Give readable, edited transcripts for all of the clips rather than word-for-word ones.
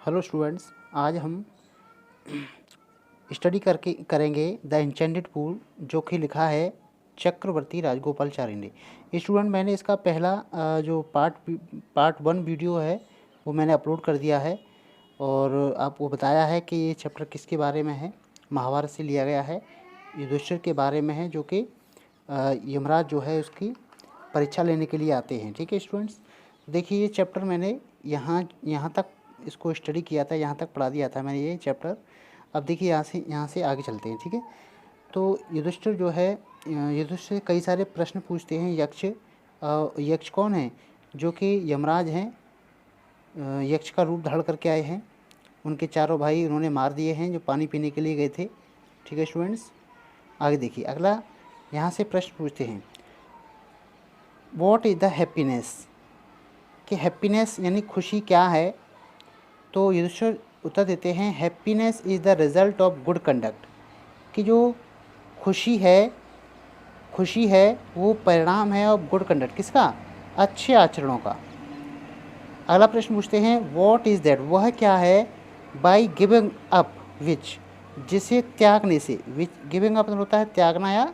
Hello students, आज हम study करेंगे द इंचेंटेड पूल, जो कि लिखा है चक्रवर्ती राजगोपालचारी ने। स्टूडेंट, मैंने इसका पहला जो पार्ट 1 वीडियो है वो मैंने अपलोड कर दिया है और आपको बताया है कि ये चैप्टर किसके बारे में है। महाभारत से लिया गया है, युधिष्ठिर के बारे में है, जो कि यमराज जो है उसकी परीक्षा लेने के लिए आते हैं। ठीक है स्टूडेंट्स, देखिए ये चैप्टर मैंने यहाँ तक इसको स्टडी किया था, यहाँ तक पढ़ा दिया था मैंने ये चैप्टर। अब देखिए यहाँ से आगे चलते हैं। ठीक है, तो युधिष्ठिर जो है, युधिष्ठिर कई सारे प्रश्न पूछते हैं। यक्ष कौन है? जो कि यमराज हैं, यक्ष का रूप धारण करके आए हैं। उनके चारों भाई उन्होंने मार दिए हैं जो पानी पीने के लिए गए थे। ठीक है स्टूडेंट्स, आगे देखिए अगला यहाँ से प्रश्न पूछते हैं, व्हाट इज़ द हैप्पीनेस, कि हैप्पीनेस यानी खुशी क्या है? तो युधिष्ठिर उत्तर देते हैं, happiness is the result of good conduct, कि जो खुशी है वो परिणाम है ऑफ गुड कंडक्ट, किसका? अच्छे आचरणों का। अगला प्रश्न पूछते हैं, व्हाट इज़ दैट, वह क्या है? बाई गिविंग अप विच, जिसे त्यागने से, विच गिविंग अप होता है त्यागना या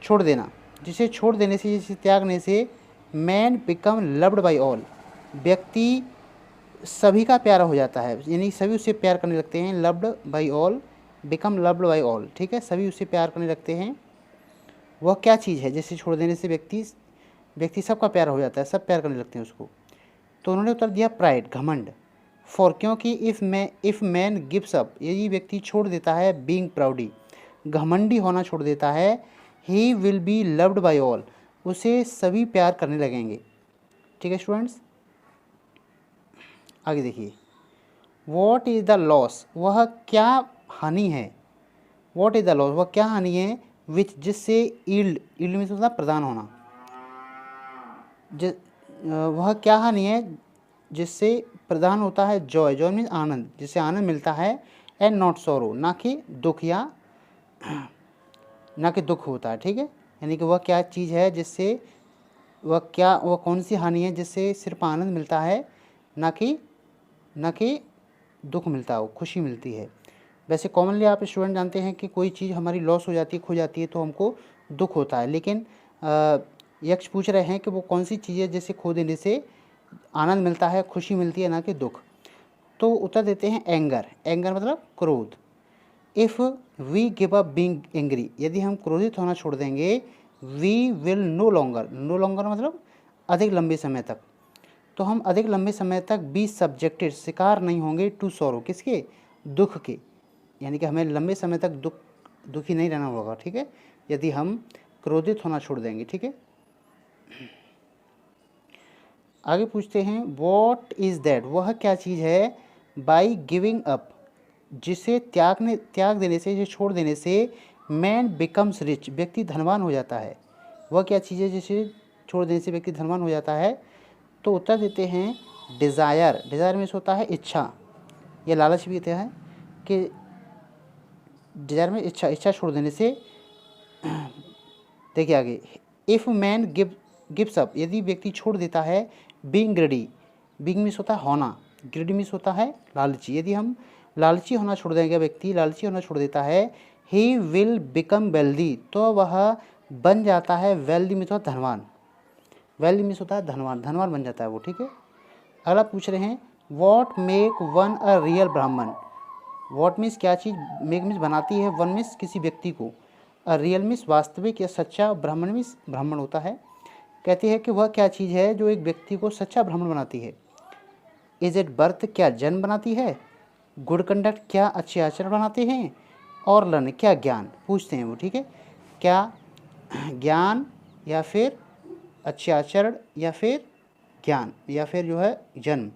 छोड़ देना, जिसे छोड़ देने से, जिसे त्यागने से man become loved by all, व्यक्ति सभी का प्यारा हो जाता है, यानी सभी उससे प्यार करने लगते हैं। Loved by all, become loved by all. ठीक है, सभी उससे प्यार करने लगते हैं। वह क्या चीज़ है जिसे छोड़ देने से व्यक्ति सबका प्यारा हो जाता है, सब प्यार करने लगते हैं उसको? तो उन्होंने उत्तर दिया, प्राइड, घमंड। फॉर, क्योंकि इफ़ मैन गिव्स अप, यदि व्यक्ति छोड़ देता है, बीइंग प्राउडी, घमंडी होना छोड़ देता है, he will be loved by all, उसे सभी प्यार करने लगेंगे। ठीक है स्टूडेंट्स, आगे देखिए, वॉट इज़ द लॉस, वह क्या हानि है? वॉट इज़ द लॉस, वह क्या हानि है? विच, जिससे, ईल्ड में होता प्रदान होना, वह क्या हानि है जिससे प्रदान होता है जॉय, जॉय मीन्स आनंद, जिससे आनंद मिलता है, एंड नॉट सॉरो, ना कि दुख, या ना कि दुख होता है। ठीक है, यानी कि वह क्या चीज़ है जिससे वह कौन सी हानि है जिससे सिर्फ आनंद मिलता है, ना कि दुख मिलता हो, खुशी मिलती है। वैसे कॉमनली आप स्टूडेंट जानते हैं कि कोई चीज़ हमारी लॉस हो जाती है, खो जाती है, तो हमको दुख होता है, लेकिन यक्ष पूछ रहे हैं कि वो कौन सी चीज़ है जिसे खो देने से आनंद मिलता है, खुशी मिलती है, ना कि दुख। तो उत्तर देते हैं, एंगर, एंगर मतलब क्रोध। If we give up being angry, यदि हम क्रोधित होना छोड़ देंगे, we will no longer, no longer मतलब अधिक लंबे समय तक, तो हम अधिक लंबे समय तक बी सब्जेक्टेड, शिकार नहीं होंगे, टू सॉरो, किसके? दुख के, यानी कि हमें लंबे समय तक दुखी नहीं रहना होगा। ठीक है, यदि हम क्रोधित होना छोड़ देंगे। ठीक है, आगे पूछते हैं, व्हाट इज़ दैट, वह क्या चीज़ है? बाई गिविंग अप, जिसे त्याग देने से, जिसे छोड़ देने से, मैन बिकम्स रिच, व्यक्ति धनवान हो जाता है। वह क्या चीज़ है जिसे छोड़ देने से व्यक्ति धनवान हो जाता है? तो उत्तर देते हैं, डिज़ायर, डिज़ायर में होता है इच्छा, यह लालच भी कहते हैं कि डिज़ायर में इच्छा छोड़ देने से। देखिए आगे, इफ़ मैन गिव्स अप, यदि व्यक्ति छोड़ देता है, बीइंग ग्रेडी, बीइंग मीन्स होता है होना, ग्रेडी मीन्स होता है लालची, यदि हम लालची होना छोड़ देंगे, व्यक्ति लालची होना छोड़ देता है, ही विल बिकम वेल्दी, तो वह बन जाता है, वेल्दी मीन्स होता है धनवान, वेल्दी मीन्स होता है धनवान, धनवान बन जाता है वो। ठीक है, अगला पूछ रहे हैं, what make one a real ब्राह्मण, वॉट मीन्स क्या चीज़, मेक मीन्स बनाती है, वन मीन्स किसी व्यक्ति को, अ रियल मीन्स वास्तविक या सच्चा, ब्राह्मण मीन्स ब्राह्मण होता है। कहती है कि वह क्या चीज़ है जो एक व्यक्ति को सच्चा ब्राह्मण बनाती है? इज इट बर्थ, क्या जन्म बनाती है? गुड कंडक्ट, क्या अच्छे आचरण बनाते हैं? और लर्न, क्या ज्ञान, पूछते हैं वो। ठीक है, क्या ज्ञान, या फिर अच्छे आचरण, या फिर ज्ञान, या फिर जो है जन्म?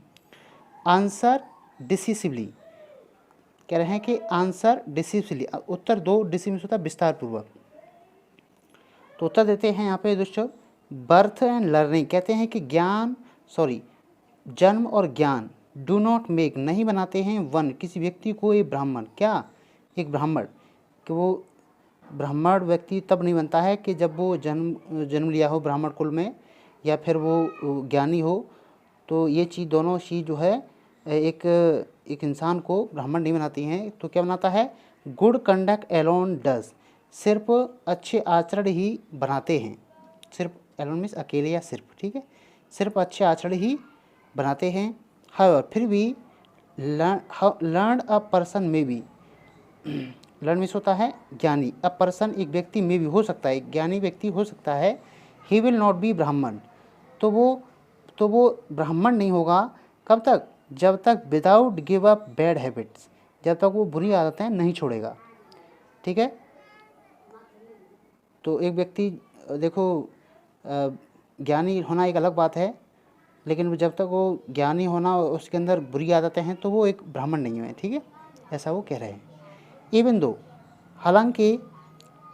आंसर डिसिसिवली, कह रहे हैं कि आंसर डिसिसिवली, उत्तर दो, डिसिसिवली होता है विस्तार पूर्वक। तो उत्तर देते हैं यहाँ पे दोस्तों, बर्थ एंड लर्निंग, कहते हैं कि जन्म और ज्ञान, डू नॉट मेक, नहीं बनाते हैं, वन, किसी व्यक्ति को, एक ब्राह्मण, क्या? एक ब्राह्मण, कि वो ब्राह्मण व्यक्ति तब नहीं बनता है कि जब वो जन्म लिया हो ब्राह्मण कुल में, या फिर वो ज्ञानी हो। तो ये चीज़, दोनों चीज़ जो है एक एक इंसान को ब्राह्मण नहीं बनाती हैं, तो क्या बनाता है? गुड कंडक्ट एलोन डज, सिर्फ अच्छे आचरण ही बनाते हैं। सिर्फ एलोन मीन्स अकेले या सिर्फ, ठीक है, सिर्फ अच्छे आचरण ही बनाते हैं। हाउएवर फिर भी लर्न अ पर्सन में भी, लर्न मीन्स होता है ज्ञानी, अ पर्सन एक व्यक्ति में भी हो सकता है, एक ज्ञानी व्यक्ति हो सकता है। ही विल नॉट बी ब्राह्मण, तो वो ब्राह्मण नहीं होगा। कब तक? जब तक without give up bad habits, जब तक वो बुरी आदतें नहीं छोड़ेगा, ठीक है। तो एक व्यक्ति देखो ज्ञानी होना एक अलग बात है, लेकिन जब तक वो ज्ञानी होना उसके अंदर बुरी आदतें हैं तो वो एक ब्राह्मण नहीं है, ठीक है, ऐसा वो कह रहे हैं। इवन दो, हालांकि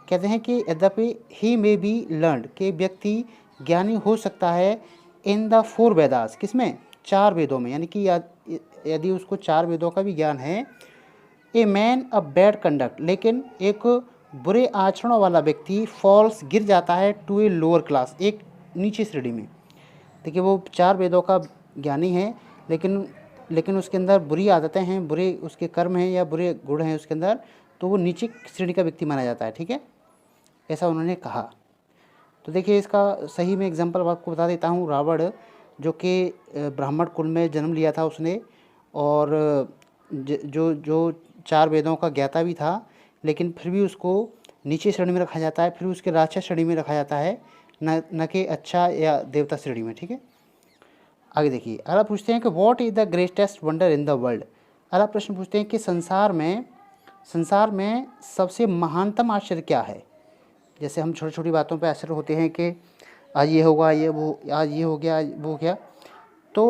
कहते हैं कि यद्यपि ही मे बी लर्नड, के व्यक्ति ज्ञानी हो सकता है इन द 4 वेदास, किसमें? 4 वेदों में, यानी कि यदि उसको 4 वेदों का भी ज्ञान है। A man a bad conduct, लेकिन एक बुरे आचरणों वाला व्यक्ति फॉल्स गिर जाता है टू ए लोअर क्लास, एक नीचे श्रेणी में। देखिए वो 4 वेदों का ज्ञानी है, लेकिन उसके अंदर बुरी आदतें हैं, बुरे उसके कर्म हैं या बुरे गुण हैं उसके अंदर, तो वो नीचे श्रेणी का व्यक्ति माना जाता है, ठीक है, ऐसा उन्होंने कहा। तो देखिए इसका सही में एग्जाम्पल आपको बता देता हूँ। रावण जो कि ब्राह्मण कुल में जन्म लिया था उसने, और जो 4 वेदों का ज्ञाता भी था, लेकिन फिर भी उसको नीचे श्रेणी में रखा जाता है, फिर उसके राक्षस श्रेणी में रखा जाता है, न कि अच्छा या देवता श्रेणी में, ठीक है। आगे देखिए, अगला पूछते हैं कि what is the greatest wonder in the world. अगला प्रश्न पूछते हैं कि संसार में सबसे महानतम आश्चर्य क्या है। जैसे हम छोटी छोटी बातों पे आश्चर्य होते हैं कि आज ये होगा, ये वो, आज ये हो गया, आज वो हो गया, तो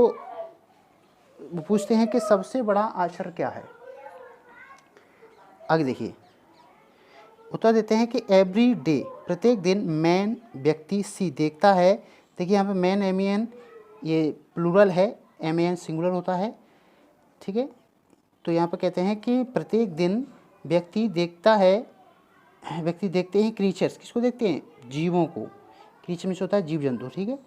वो पूछते हैं कि सबसे बड़ा आश्चर्य क्या है। आगे देखिए, उत्तर देते हैं कि एवरी डे, प्रत्येक दिन, मैन व्यक्ति सी देखता है। देखिए यहाँ पे मैन एम ये प्लूरल है, एम सिंगुलर होता है, ठीक है। तो यहाँ पे कहते हैं कि प्रत्येक दिन व्यक्ति देखता है, व्यक्ति देखते हैं क्रीचर्स, किसको देखते हैं? जीवों को। क्रीचर में होता है जीव जंतु, ठीक है,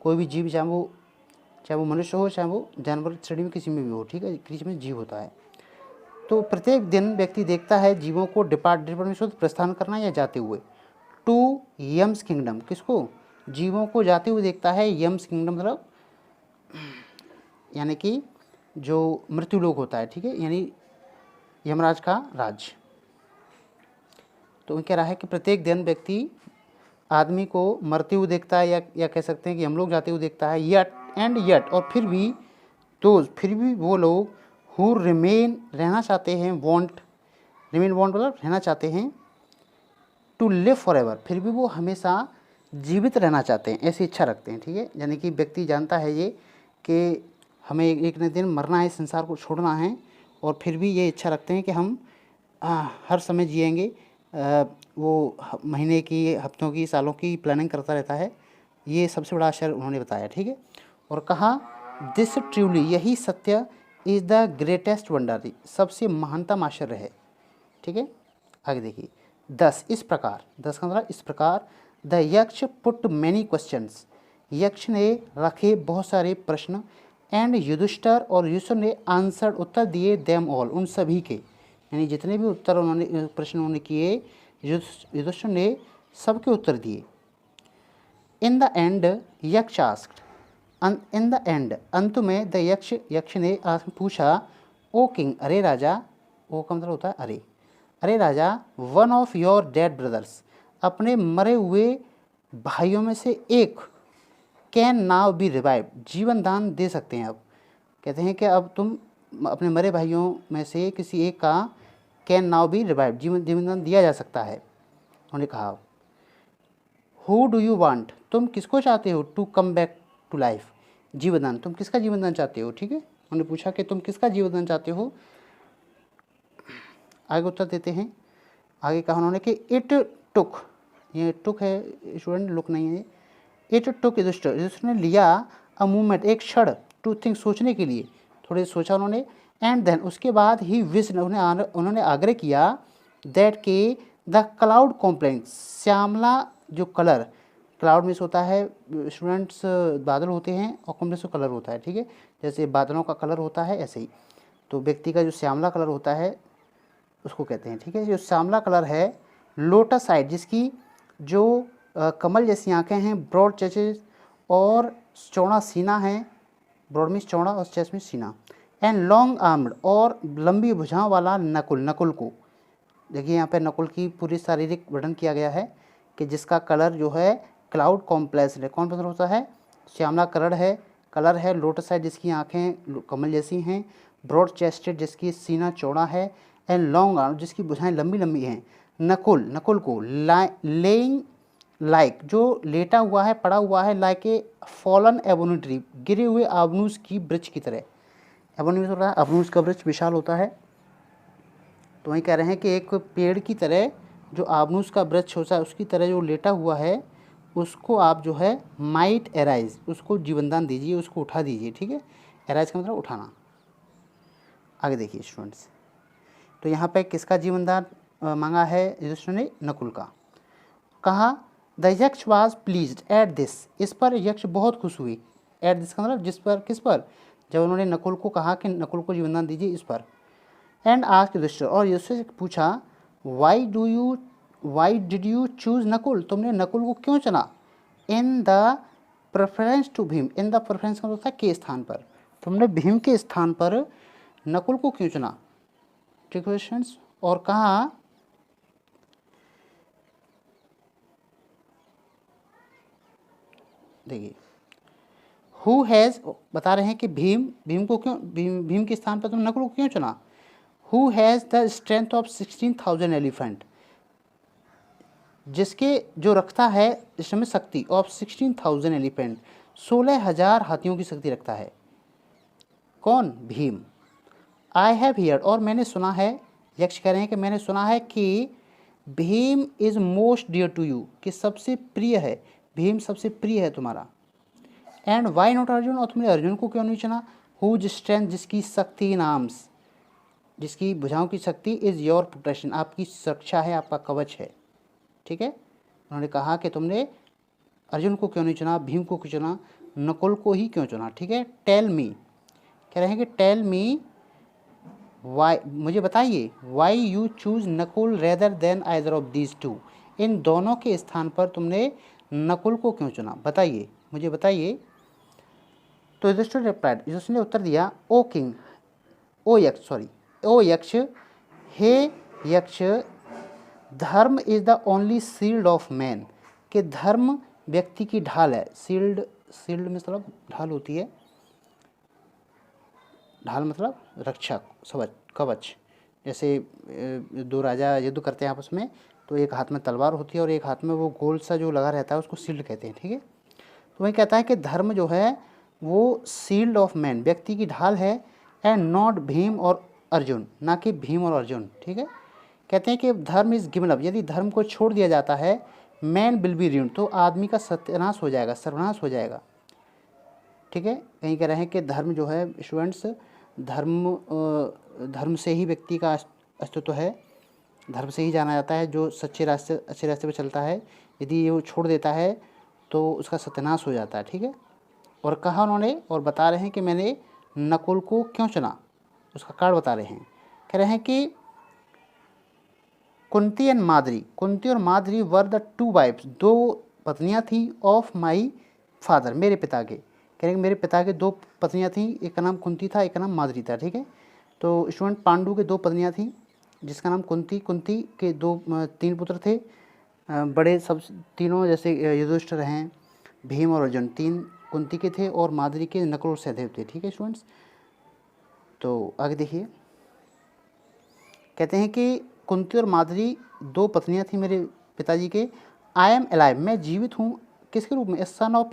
कोई भी जीव, चाहे वो मनुष्य हो, चाहे वो जानवर श्रेणी में किसी में भी हो, ठीक है, क्रीचर में जीव होता है। तो प्रत्येक दिन व्यक्ति देखता है जीवों को डिपार्ट में प्रस्थान करना या जाते हुए, टू यम्स किंगडम, किसको? जीवों को जाते हुए देखता है। यम्स किंगडम मतलब यानी कि जो मृत्यु लोक होता है, ठीक है, यानी यमराज का राज्य। तो कह रहा है कि प्रत्येक दिन व्यक्ति आदमी को मरते हुए देखता है, या कह सकते हैं कि हम लोग जाते हुए देखता है। यट और फिर भी वो लोग हु रिमेन रहना चाहते हैं, रिमेन मतलब रहना चाहते हैं, टू लिव फॉर एवर, फिर भी वो हमेशा जीवित रहना चाहते हैं, ऐसी इच्छा रखते हैं, ठीक है। यानी कि व्यक्ति जानता है ये कि हमें एक न दिन मरना है, संसार को छोड़ना है, और फिर भी ये इच्छा रखते हैं कि हम हर समय जिएंगे। वो महीने की, हफ्तों की, सालों की प्लानिंग करता रहता है। ये सबसे बड़ा आश्चर्य उन्होंने बताया, ठीक है। और कहा दिस ट्रूली, यही सत्य, इज़ द ग्रेटेस्ट वंडर, सबसे महानतम आश्चर्य है, ठीक है। आगे देखिए, 10 इस प्रकार, 10 का मतलब इस प्रकार, द यक्ष पुट मैनी क्वेश्चंस, यक्ष ने रखे बहुत सारे प्रश्न, एंड युधिष्ठिर और युधिष्ठिर ने आंसर उत्तर दिए, देम ऑल उन सभी के, यानी जितने भी उत्तर उन्होंने प्रश्न उन्होंने किए, युधिष्ठिर ने सबके उत्तर दिए। इन द एंड यक्ष आस्क्ड, इन द एंड अंत में, द यक्ष ने पूछा, ओ किंग, अरे राजा, ओ का मतलब होता है अरे, अरे राजा, one of your dead brothers, अपने मरे हुए भाइयों में से एक, कैन नाउ बी रिवाइव, जीवन दान दे सकते हैं अब। कहते हैं कि अब तुम अपने मरे भाइयों में से किसी एक का कैन नाउ बी रिवाइव, जीवन दान दिया जा सकता है। उन्होंने कहा, हु डू यू वांट, तुम किसको चाहते हो, to come back to life, जीवनदान, तुम किसका जीवनदान चाहते हो, ठीक है। उन्होंने पूछा कि तुम किसका जीवनदान चाहते हो। आगे उत्तर देते हैं, आगे कहा उन्होंने कि इट टुक, ये टुक है स्टूडेंट, लुक नहीं है, इट टुक युधिष्ठिर ने लिया, अ मूवमेंट एक क्षण, टू थिंक सोचने के लिए, थोड़े सोचा उन्होंने, एंड देन उसके बाद ही विश, उन्होंने आग्रह किया, दैट के द क्लाउड कॉम्प्लेक्स, श्यामला जो कलर, क्लाउड में होता है स्टूडेंट्स, बादल होते हैं, और कॉम्प्लेक्स कलर होता है, ठीक है, जैसे बादलों का कलर होता है ऐसे ही। तो व्यक्ति का जो श्यामला कलर होता है उसको कहते हैं, ठीक है। जो श्यामला कलर है, लोटस आइड जिसकी जो कमल जैसी आंखें हैं, ब्रॉड चेस्ट और चौड़ा सीना है, ब्रॉड मीन्स चौड़ा और चेस्ट मीन्स सीना, एंड लॉन्ग आर्म्ड और लंबी भुजाओं वाला नकुल। नकुल को देखिए यहाँ पे नकुल की पूरी शारीरिक वर्णन किया गया है कि जिसका कलर जो है क्लाउड कॉम्प्लेक्स है। कौन पसंद होता है? श्यामला कलर है। लोटस आइड जिसकी आंखें कमल जैसी हैं, ब्रॉड चेस्टेड जिसकी सीना चौड़ा है, एंड लॉन्ग आर्म जिसकी भुजाएं लंबी लंबी हैं। नकुल को लेइंग लाइक जो लेटा हुआ है, पड़ा हुआ है, like a fallen ebony tree गिरे हुए आबनूस की वृक्ष की तरह। एबोनी हो रहा है, आबनूस का वृक्ष विशाल होता है, तो वहीं कह रहे हैं कि एक पेड़ की तरह जो आबनूस का वृक्ष होता है उसकी तरह जो लेटा हुआ है उसको आप जो है माइट एराइज, उसको जीवनदान दीजिए, उसको उठा दीजिए, ठीक है। एराइज का मतलब उठाना। आगे देखिए स्टूडेंट्स, तो यहाँ पे किसका जीवनदान मांगा है युधिष्ठिर ने? नकुल का। कहा the Yaksha was pleased at this, इस पर यक्ष बहुत खुश हुई। एट दिस का मतलब जिस पर, किस पर? जब उन्होंने नकुल को कहा कि नकुल को जीवनदान दीजिए, इस पर। एंड आस्क्ड युधिष्ठिर, और युधिष्ठिर से पूछा why did you choose Nakul, तुमने नकुल को क्यों चुना? In the preference to Bhim, in the preference का मतलब के स्थान पर, तुमने भीम के स्थान पर नकुल को क्यों चुना? ठीक है स्टूडेंट्स। और कहा देखिए हु हैज़, बता रहे हैं कि भीम के स्थान पर तुमने नकुल को क्यों चुना? Who has the strength of 16,000 elephant, जिसके जो रखता है इस समय शक्ति ऑफ 16,000 एलिफेंट, 16,000 हाथियों की शक्ति रखता है। कौन? भीम। आई हैव हियर्ड, और मैंने सुना है, यक्ष कह रहे हैं कि मैंने सुना है कि Bhim is most dear to you, कि सबसे प्रिय है, भीम सबसे प्रिय है तुम्हारा। एंड वाई नॉट अर्जुन, और तुमने अर्जुन को क्यों नहीं चुना? हुज स्ट्रेंथ, जिसकी शक्ति इन आर्म्स, जिसकी भुजाओं की शक्ति, इज़ योर प्रोटेक्शन, आपकी सुरक्षा है, आपका कवच है, ठीक है। उन्होंने कहा कि तुमने अर्जुन को क्यों नहीं चुना, भीम को क्यों चुना, नकुल को ही क्यों चुना, ठीक है। टेल मी, कह रहे हैं कि टेल मी वाई, मुझे बताइए, why you choose Nakul rather than either of these two, इन दोनों के स्थान पर तुमने नकुल को क्यों चुना, बताइए, मुझे बताइए। तो युधिष्ठिर रिप्लाइड, युधिष्ठिर ने उत्तर दिया, ओ किंग, ओ यक्ष, हे यक्ष, धर्म is the only shield of man, कि धर्म व्यक्ति की ढाल है। शील्ड में मतलब ढाल होती है, ढाल मतलब रक्षक, कवच। जैसे दो राजा युद्ध करते हैं आपस में, तो एक हाथ में तलवार होती है और एक हाथ में वो गोल सा जो लगा रहता है उसको शील्ड कहते हैं, ठीक है। तो वही कहता है कि धर्म जो है वो शील्ड ऑफ मैन, व्यक्ति की ढाल है, एंड नॉट भीम और अर्जुन, ना कि भीम और अर्जुन, ठीक है। कहते हैं कि धर्म इज गिवन अप, यदि धर्म को छोड़ दिया जाता है, मैन विल बी रूइंड, तो आदमी का सत्यानाश हो जाएगा, सर्वनाश हो जाएगा, ठीक है। कहीं कह रहे हैं कि धर्म जो है स्टूडेंट्स, धर्म से ही व्यक्ति का अस्तित्व है, धर्म से ही जाना जाता है, जो अच्छे रास्ते पर चलता है, यदि ये वो छोड़ देता है तो उसका सत्यानाश हो जाता है, ठीक है। और कहा उन्होंने, और बता रहे हैं कि मैंने नकुल को क्यों चुना, उसका कारण बता रहे हैं। कह रहे हैं कि कुंती और Madri were the two wives, दो पत्नियां थी, ऑफ माई फादर, मेरे पिता के। कह रहे हैं मेरे पिता के दो पत्नियां थीं, एक का नाम कुंती था, एक का नाम माद्री था, ठीक है। तो स्टूडेंट, पांडु के दो पत्नियां थीं जिसका नाम कुंती के तीन पुत्र थे, बड़े सब तीनों, जैसे युधिष्ठिर हैं, भीम और अर्जुन, तीन कुंती के थे, और माद्री के नकुल और सहदेव थे, ठीक है स्टूडेंट्स। तो आगे देखिए, कहते हैं कि कुंती और माद्री दो पत्नियां थी मेरे पिताजी के। आई एम अलाइव, मैं जीवित हूँ, किसके रूप में? सन ऑफ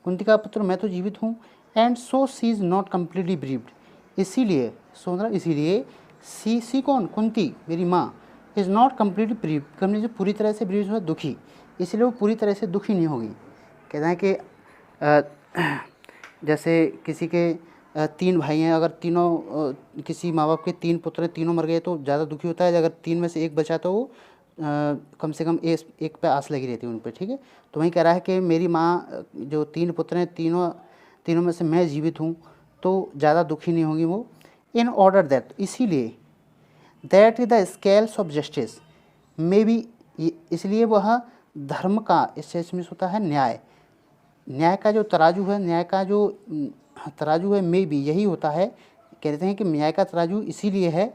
कुंती का पुत्र मैं तो जीवित हूँ। And so she is not completely bereaved, इसीलिए सी कौन? कुंती, मेरी माँ, is not completely bereaved, complete जो पूरी तरह से ब्रीव्ड हुआ, दुखी, इसलिए वो पूरी तरह से दुखी नहीं होगी। कहते हैं कि जैसे किसी के तीन भाई हैं, अगर तीनों किसी माँ बाप के तीन पुत्र हैं, तीनों मर गए तो ज़्यादा दुखी होता है, अगर तीन में से एक बचा तो वो कम से कम एक पे आस लगी रहती है उन पर, ठीक है। तो वही कह रहा है कि मेरी माँ जो तीन पुत्र हैं, तीनों में से मैं जीवित हूँ, तो ज़्यादा दुखी नहीं होगी वो। इन ऑर्डर दैट, इसीलिए, that the scales of justice में भी, इसलिए वह धर्म का, इससे इसमें होता है न्याय, न्याय का जो तराजू है, न्याय का जो तराजू है में भी यही होता है। कहते हैं कि न्याय का तराजू इसीलिए है,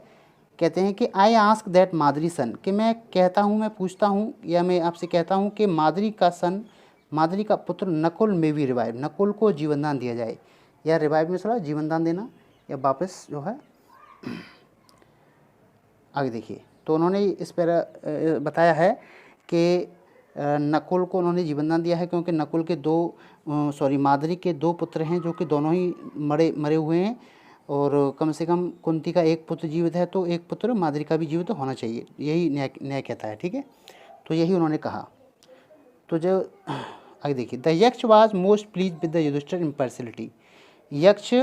कहते हैं कि आई आस्क दैट मादरी सन, कि मैं कहता हूँ, मैं पूछता हूँ, या मैं आपसे कहता हूँ कि मादरी का सन, मादरी का पुत्र नकुल में भी रिवाइव, नकुल को जीवनदान दिया जाए, या रिवाइव में सला जीवनदान देना, या वापस जो है। आगे देखिए, तो उन्होंने इस पर बताया है कि नकुल को उन्होंने जीवनदान दिया है क्योंकि नकुल के मादरी के 2 पुत्र हैं जो कि दोनों ही मरे हुए हैं, और कम से कम कुंती का एक पुत्र जीवित है, तो एक पुत्र मादरी का भी जीवित होना चाहिए, यही न्याय कहता है। ठीक है, तो यही उन्होंने कहा। तो जो आगे देखिए, the Yaksha was most pleased with the Yudhishthir impartiality, Yaksha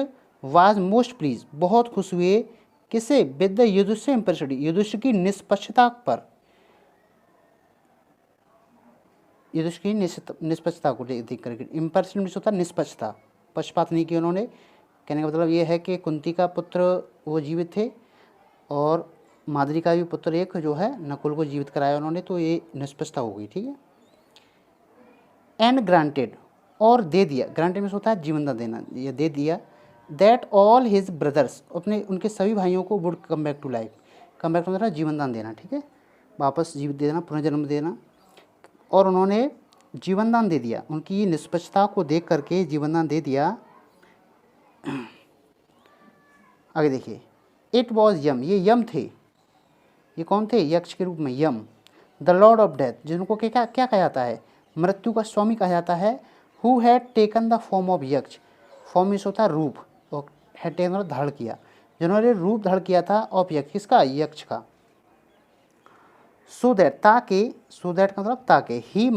was most pleased, बहुत खुश हुए, किसे, with the Yudhishthir impartiality, Yudhishthir की निष्पक्षता पर, युधिष्ठिर की निष्पक्षता को देख करके, इम्पार्शियल होता है निष्पक्षता, पक्षपात नहीं किया उन्होंने। कहने का मतलब ये है कि कुंती का पुत्र वो जीवित थे और मादरी का भी पुत्र एक जो है नकुल को जीवित कराया उन्होंने, तो ये निष्पक्षता हो गई। ठीक है, एंड ग्रांटेड, और दे दिया, ग्रांटेड में होता है जीवनदान देना, ये दे दिया, दैट ऑल हिज ब्रदर्स, अपने उनके सभी भाइयों को would come back to life, come back to मतलब जीवनदान देना। ठीक है, वापस जीवित देना, पुनर्जन्म देना, और उन्होंने जीवनदान दे दिया, उनकी निष्पक्षता को देख करके जीवनदान दे दिया। आगे देखिए, इट वॉज यम, ये यम थे, ये कौन थे, यक्ष के रूप में यम, द लॉर्ड ऑफ डेथ, जिनको क्या क्या कहा जाता है, मृत्यु का स्वामी कहा जाता है, who had taken the form of यक्ष, फॉर्म में होता है रूप, और हैड टेकन मतलब धारण किया, जिन्होंने रूप धारण किया था ऑफ यक्ष, किसका, यक्ष का, सो दैट, ताकि, सो दैट का मतलब ताकि, ही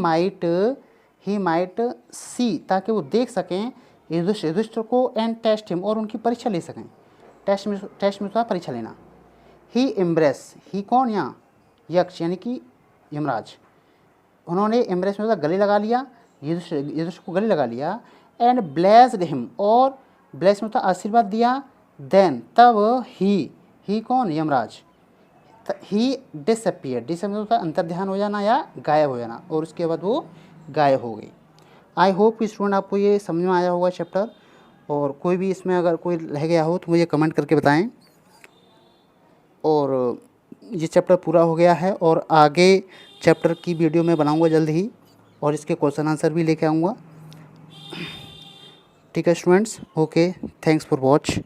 माइट सी, ताकि वो देख सकें युधिष्ठिर को, एंड टेस्ट हिम, और उनकी परीक्षा ले सकें, टेस्ट में होता है परीक्षा लेना। ही एम्ब्रेस, ही कौन, यहाँ यक्ष यानी कि यमराज, उन्होंने एम्ब्रेस में होता गले लगा लिया, युधिष्ठिर को गले लगा लिया, एंड ब्लेस्ड हिम, और ब्लेस में होता आशीर्वाद दिया, देन तब ही कौन, यमराज, ही डिसअपियर, डिसअपियर होता है अंतर्ध्यान हो जाना या गायब हो जाना, और उसके बाद वो गायब हो गई। आई होप कि स्टूडेंट आपको ये समझ में आया होगा चैप्टर, और कोई भी इसमें अगर कोई रह गया हो तो मुझे कमेंट करके बताएं। और ये चैप्टर पूरा हो गया है, और आगे चैप्टर की वीडियो मैं बनाऊंगा जल्द ही, और इसके क्वेश्चन आंसर भी लेके आऊँगा। ठीक है students, okay, thanks for watch.